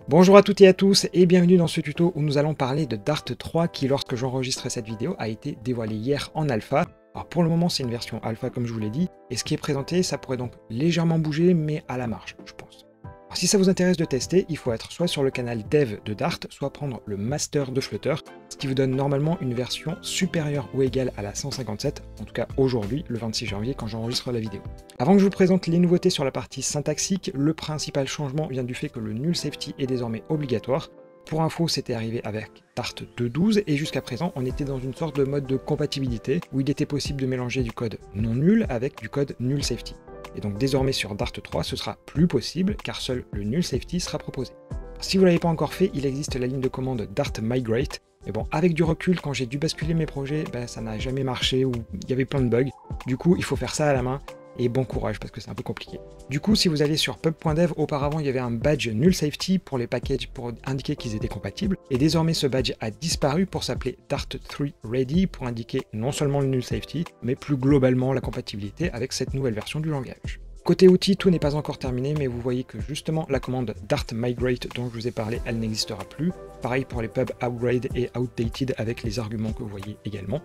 Bonjour à toutes et à tous et bienvenue dans ce tuto où nous allons parler de Dart 3 qui, lorsque j'enregistre cette vidéo, a été dévoilé hier en alpha. Alors pour le moment c'est une version alpha comme je vous l'ai dit, et ce qui est présenté ça pourrait donc légèrement bouger mais à la marge je pense. Alors si ça vous intéresse de tester, il faut être soit sur le canal dev de Dart, soit prendre le master de Flutter, ce qui vous donne normalement une version supérieure ou égale à la 157, en tout cas aujourd'hui, le 26 janvier quand j'enregistre la vidéo. Avant que je vous présente les nouveautés sur la partie syntaxique, le principal changement vient du fait que le null safety est désormais obligatoire. Pour info, c'était arrivé avec Dart 2.12 et jusqu'à présent, on était dans une sorte de mode de compatibilité où il était possible de mélanger du code non nul avec du code null safety. Et donc désormais sur Dart 3, ce sera plus possible car seul le null safety sera proposé. Si vous ne l'avez pas encore fait, il existe la ligne de commande Dart Migrate. Mais bon, avec du recul, quand j'ai dû basculer mes projets, ça n'a jamais marché ou il y avait plein de bugs. Du coup, il faut faire ça à la main. Et bon courage parce que c'est un peu compliqué. Du coup, si vous allez sur pub.dev, auparavant il y avait un badge null safety pour les packages pour indiquer qu'ils étaient compatibles, et désormais ce badge a disparu pour s'appeler Dart 3 Ready pour indiquer non seulement le null safety, mais plus globalement la compatibilité avec cette nouvelle version du langage. Côté outils, tout n'est pas encore terminé, mais vous voyez que justement la commande Dart Migrate dont je vous ai parlé, elle n'existera plus. Pareil pour les pub upgrade et outdated avec les arguments que vous voyez également.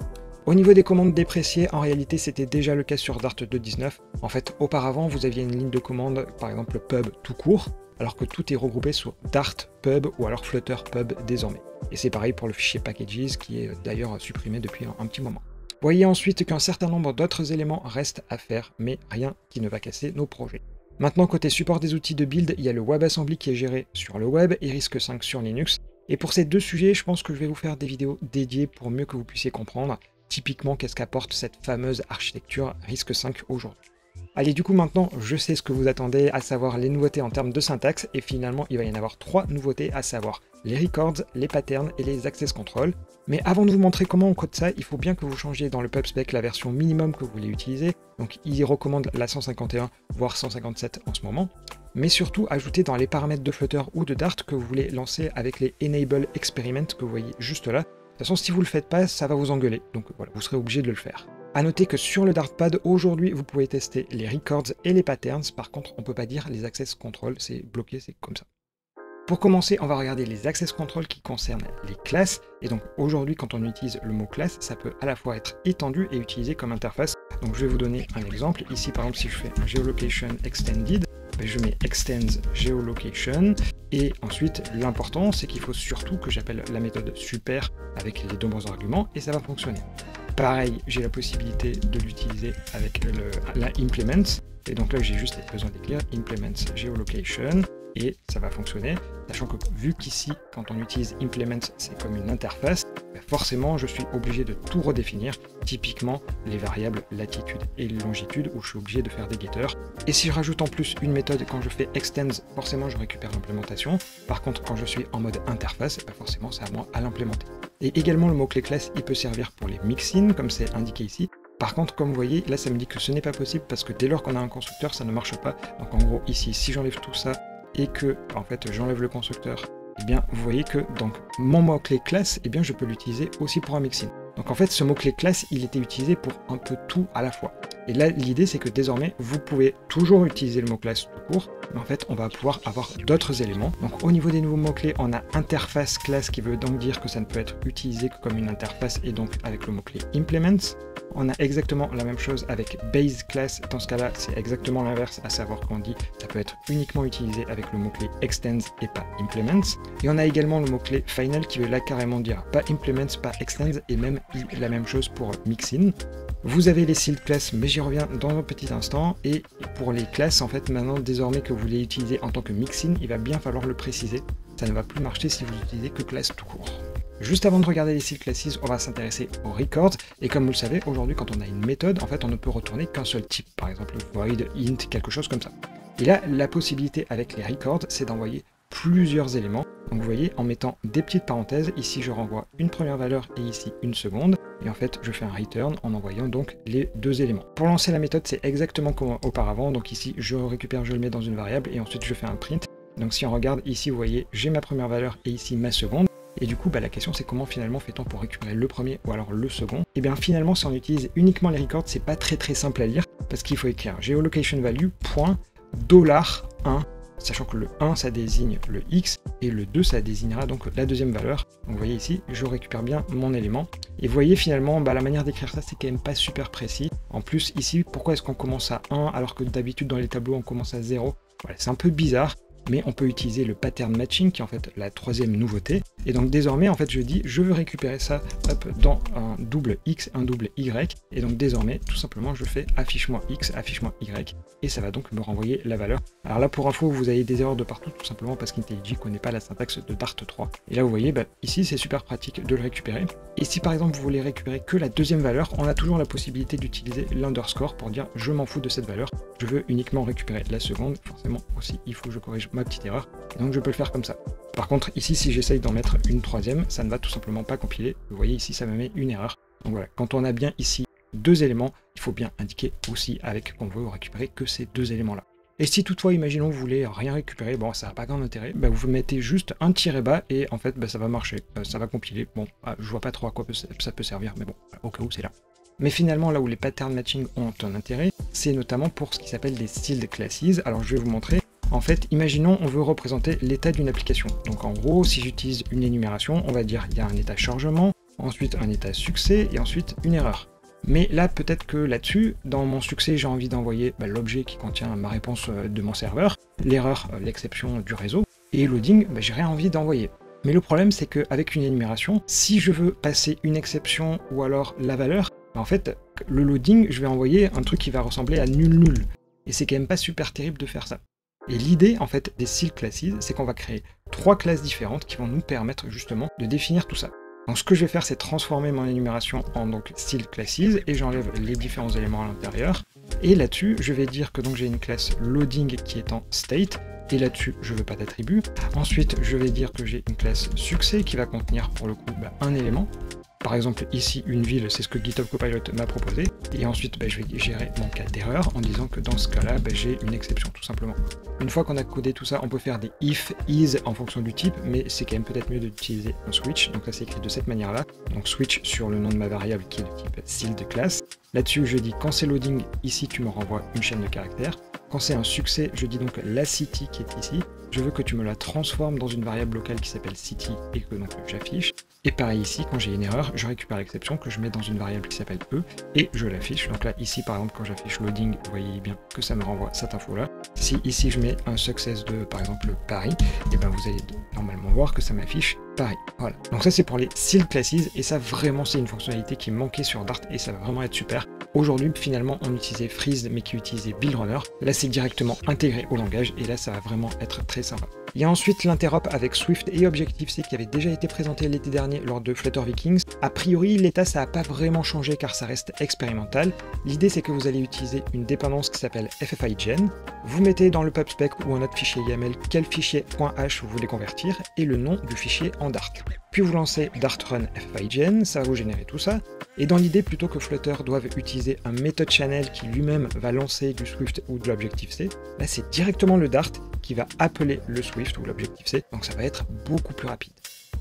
Au niveau des commandes dépréciées, en réalité c'était déjà le cas sur Dart 2.19. En fait, auparavant, vous aviez une ligne de commande, par exemple pub tout court, alors que tout est regroupé sous Dart pub ou alors Flutter pub désormais. Et c'est pareil pour le fichier packages qui est d'ailleurs supprimé depuis un petit moment. Voyez ensuite qu'un certain nombre d'autres éléments restent à faire, mais rien qui ne va casser nos projets. Maintenant, côté support des outils de build, il y a le WebAssembly qui est géré sur le web et RISC-V sur Linux. Et pour ces deux sujets, je pense que je vais vous faire des vidéos dédiées pour mieux que vous puissiez comprendre typiquement qu'est-ce qu'apporte cette fameuse architecture RISC-V aujourd'hui. Allez, du coup maintenant je sais ce que vous attendez, à savoir les nouveautés en termes de syntaxe, et finalement il va y en avoir trois nouveautés, à savoir les records, les patterns et les access control. Mais avant de vous montrer comment on code ça, il faut bien que vous changiez dans le pubspec la version minimum que vous voulez utiliser, donc il recommande la 151 voire 157 en ce moment, mais surtout ajouter dans les paramètres de Flutter ou de Dart que vous voulez lancer avec les enable experiment que vous voyez juste là. De toute façon, si vous ne le faites pas, ça va vous engueuler, donc voilà, vous serez obligé de le faire. A noter que sur le Dartpad, aujourd'hui, vous pouvez tester les records et les patterns, par contre, on ne peut pas dire les access control, c'est bloqué, c'est comme ça. Pour commencer, on va regarder les access control qui concernent les classes, et donc aujourd'hui, quand on utilise le mot classe, ça peut à la fois être étendu et utilisé comme interface. Donc je vais vous donner un exemple, ici par exemple, si je fais un geolocation extended, je mets extends geolocation, et ensuite l'important c'est qu'il faut surtout que j'appelle la méthode super avec les deux bons arguments et ça va fonctionner. Pareil, j'ai la possibilité de l'utiliser avec la implements, et donc là j'ai juste besoin d'écrire implements geolocation et ça va fonctionner, sachant que vu qu'ici quand on utilise implements c'est comme une interface, forcément je suis obligé de tout redéfinir, typiquement les variables latitude et longitude où je suis obligé de faire des getters. Et si je rajoute en plus une méthode quand je fais extends, forcément je récupère l'implémentation. Par contre quand je suis en mode interface, forcément c'est à moi à l'implémenter. Et également le mot-clé classe il peut servir pour les mixins comme c'est indiqué ici. Par contre, comme vous voyez, là ça me dit que ce n'est pas possible parce que dès lors qu'on a un constructeur, ça ne marche pas. Donc en gros ici, si j'enlève tout ça et que en fait j'enlève le constructeur, et bien vous voyez que donc mon mot-clé classe, je peux l'utiliser aussi pour un mixin. Donc en fait ce mot-clé classe, il était utilisé pour un peu tout à la fois. Et là l'idée c'est que désormais vous pouvez toujours utiliser le mot classe tout court, mais en fait on va pouvoir avoir d'autres éléments. Donc au niveau des nouveaux mots-clés, on a interface class qui veut donc dire que ça ne peut être utilisé que comme une interface et donc avec le mot-clé implements. On a exactement la même chose avec base class, dans ce cas-là c'est exactement l'inverse, à savoir qu'on dit ça peut être uniquement utilisé avec le mot-clé extends et pas implements. Et on a également le mot-clé final qui veut là carrément dire pas implements, pas extends et même la même chose pour mixin. Vous avez les sealed classes, mais j'y reviens dans un petit instant. Et pour les classes, en fait, maintenant, désormais que vous les utilisez en tant que mixin, il va bien falloir le préciser. Ça ne va plus marcher si vous utilisez que classe tout court. Juste avant de regarder les sealed classes, on va s'intéresser aux records. Et comme vous le savez, aujourd'hui, quand on a une méthode, en fait, on ne peut retourner qu'un seul type. Par exemple, void, int, quelque chose comme ça. Et là, la possibilité avec les records, c'est d'envoyer plusieurs éléments. Donc vous voyez, en mettant des petites parenthèses, ici je renvoie une première valeur et ici une seconde, et en fait je fais un return en envoyant donc les deux éléments. Pour lancer la méthode, c'est exactement comme auparavant, donc ici je récupère, je le mets dans une variable, et ensuite je fais un print. Donc si on regarde ici, vous voyez, j'ai ma première valeur et ici ma seconde, et du coup la question c'est comment finalement fait-on pour récupérer le premier ou alors le second. Et bien finalement si on utilise uniquement les records, c'est pas très simple à lire, parce qu'il faut écrire geolocation value $1 sachant que le 1 ça désigne le X et le 2 ça désignera donc la deuxième valeur. Donc vous voyez ici, je récupère bien mon élément. Et vous voyez finalement, la manière d'écrire ça, c'est quand même pas super précis. En plus ici, pourquoi est-ce qu'on commence à 1 alors que d'habitude dans les tableaux on commence à 0? Voilà, c'est un peu bizarre. Mais on peut utiliser le pattern matching qui est en fait la troisième nouveauté. Et donc désormais en fait je dis je veux récupérer ça dans un double X, un double Y. Et donc désormais tout simplement je fais affiche-moi X, affiche-moi Y. Et ça va donc me renvoyer la valeur. Alors là pour info vous avez des erreurs de partout tout simplement parce qu'IntelliJ connaît pas la syntaxe de Dart 3. Et là vous voyez ici c'est super pratique de le récupérer. Et si par exemple vous voulez récupérer que la deuxième valeur, on a toujours la possibilité d'utiliser l'underscore pour dire je m'en fous de cette valeur. Je veux uniquement récupérer la seconde. Forcément aussi il faut que je corrige ma petite erreur, donc je peux le faire comme ça. Par contre ici si j'essaye d'en mettre une troisième, ça ne va tout simplement pas compiler. Vous voyez ici ça me met une erreur. Donc voilà, quand on a bien ici deux éléments, il faut bien indiquer aussi avec qu'on veut récupérer que ces deux éléments là. Et si toutefois imaginons vous voulez rien récupérer, bon ça n'a pas grand intérêt, vous mettez juste un tiret bas et en fait ça va marcher, ça va compiler. Bon je vois pas trop à quoi ça peut servir, mais bon au cas où c'est là. Mais finalement, là où les pattern matching ont un intérêt, c'est notamment pour ce qui s'appelle des styled classes. Alors je vais vous montrer. En fait, imaginons on veut représenter l'état d'une application. Donc en gros, si j'utilise une énumération, on va dire il y a un état chargement, ensuite un état succès et ensuite une erreur. Mais là, peut-être que là-dessus, dans mon succès, j'ai envie d'envoyer l'objet qui contient ma réponse de mon serveur, l'erreur, l'exception du réseau, et loading, j'ai rien envie d'envoyer. Mais le problème, c'est qu'avec une énumération, si je veux passer une exception ou alors la valeur, en fait, le loading, je vais envoyer un truc qui va ressembler à nul nul. Et c'est quand même pas super terrible de faire ça. Et l'idée, en fait, des style classes, c'est qu'on va créer 3 classes différentes qui vont nous permettre justement de définir tout ça. Donc ce que je vais faire, c'est transformer mon énumération en donc style classes et j'enlève les différents éléments à l'intérieur. Et là-dessus, je vais dire que donc j'ai une classe loading qui est en state. Et là-dessus, je ne veux pas d'attribut. Ensuite, je vais dire que j'ai une classe succès qui va contenir pour le coup un élément. Par exemple, ici, une ville, c'est ce que GitHub Copilot m'a proposé. Et ensuite, je vais gérer mon cas d'erreur en disant que dans ce cas-là, j'ai une exception, tout simplement. Une fois qu'on a codé tout ça, on peut faire des if, is en fonction du type, mais c'est quand même peut-être mieux d'utiliser un switch. Donc là, c'est écrit de cette manière-là. Donc switch sur le nom de ma variable qui est de type style class. Là-dessus, je dis quand c'est loading, ici, tu me renvoies une chaîne de caractères. Quand c'est un succès, je dis donc la city qui est ici. Je veux que tu me la transformes dans une variable locale qui s'appelle city et que donc j'affiche. Et pareil ici, quand j'ai une erreur, je récupère l'exception que je mets dans une variable qui s'appelle e et je l'affiche. Donc là, ici par exemple, quand j'affiche loading, vous voyez bien que ça me renvoie cette info-là. Si ici je mets un success de par exemple Paris, et vous allez normalement voir que ça m'affiche Paris. Voilà. Donc ça c'est pour les style classes et ça vraiment c'est une fonctionnalité qui manquait sur Dart et ça va vraiment être super. Aujourd'hui, finalement, on utilisait Freeze, mais qui utilisait Build Runner. Là, c'est directement intégré au langage, et là, ça va vraiment être très sympa. Il y a ensuite l'interop avec Swift et Objective-C qui avait déjà été présenté l'été dernier lors de Flutter Vikings. A priori, l'état, ça n'a pas vraiment changé car ça reste expérimental. L'idée, c'est que vous allez utiliser une dépendance qui s'appelle FFIGen. Vous mettez dans le pubspec ou un autre fichier YAML quel fichier .h vous voulez convertir et le nom du fichier en Dart. Puis vous lancez Dart Run FFIGen, ça va vous générer tout ça. Et dans l'idée, plutôt que Flutter doive utiliser un method channel qui lui-même va lancer du Swift ou de l'Objective-C, là c'est directement le Dart qui va appeler le Swift ou l'Objective-C, donc ça va être beaucoup plus rapide.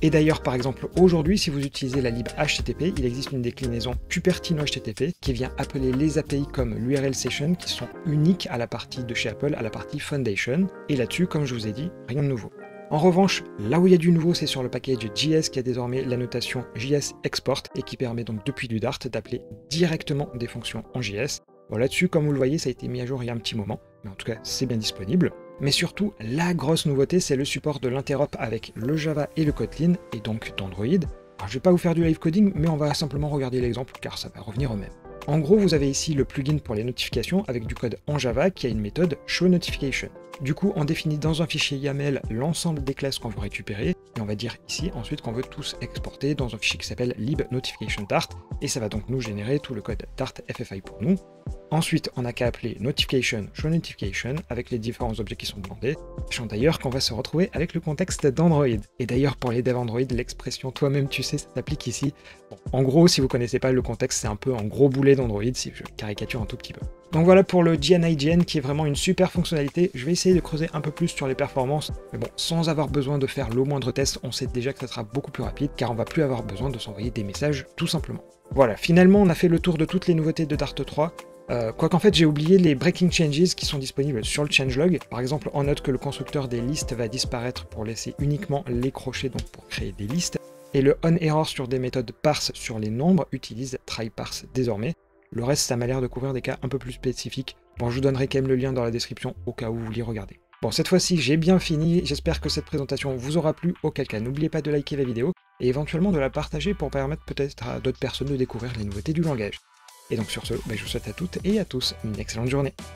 Et d'ailleurs, par exemple, aujourd'hui, si vous utilisez la lib HTTP, il existe une déclinaison Cupertino HTTP qui vient appeler les API comme l'URL Session qui sont uniques à la partie de chez Apple, à la partie Foundation. Et là-dessus, comme je vous ai dit, rien de nouveau. En revanche, là où il y a du nouveau, c'est sur le package JS qui a désormais la notation JS Export et qui permet donc depuis du Dart d'appeler directement des fonctions en JS. Bon, là-dessus, comme vous le voyez, ça a été mis à jour il y a un petit moment, mais en tout cas, c'est bien disponible. Mais surtout, la grosse nouveauté, c'est le support de l'interop avec le Java et le Kotlin, et donc d'Android. Alors, je vais pas vous faire du live coding, mais on va simplement regarder l'exemple, car ça va revenir au même. En gros, vous avez ici le plugin pour les notifications avec du code en Java qui a une méthode showNotification. Du coup, on définit dans un fichier YAML l'ensemble des classes qu'on veut récupérer, et on va dire ici ensuite qu'on veut tous exporter dans un fichier qui s'appelle libNotificationDart, et ça va donc nous générer tout le code Dart FFI pour nous. Ensuite, on n'a qu'à appeler notification showNotification avec les différents objets qui sont demandés, sachant d'ailleurs qu'on va se retrouver avec le contexte d'Android. Et d'ailleurs, pour les devs Android, l'expression toi-même tu sais, ça s'applique ici. Bon, en gros, si vous connaissez pas le contexte, c'est un peu un gros boulet d'Android, si je caricature un tout petit peu. Donc voilà pour le GNIGN qui est vraiment une super fonctionnalité. Je vais essayer de creuser un peu plus sur les performances, mais bon, sans avoir besoin de faire le moindre test, on sait déjà que ça sera beaucoup plus rapide, car on va plus avoir besoin de s'envoyer des messages tout simplement. Voilà, finalement on a fait le tour de toutes les nouveautés de Dart 3. Quoiqu'en fait j'ai oublié les breaking changes qui sont disponibles sur le changelog. Par exemple, on note que le constructeur des listes va disparaître pour laisser uniquement les crochets, donc pour créer des listes. Et le onError sur des méthodes parse sur les nombres utilise tryparse désormais. Le reste, ça m'a l'air de couvrir des cas un peu plus spécifiques. Bon, je vous donnerai quand même le lien dans la description au cas où vous voulez regarder. Bon, cette fois-ci, j'ai bien fini. J'espère que cette présentation vous aura plu. Auquel cas, n'oubliez pas de liker la vidéo et éventuellement de la partager pour permettre peut-être à d'autres personnes de découvrir les nouveautés du langage. Et donc sur ce, je vous souhaite à toutes et à tous une excellente journée.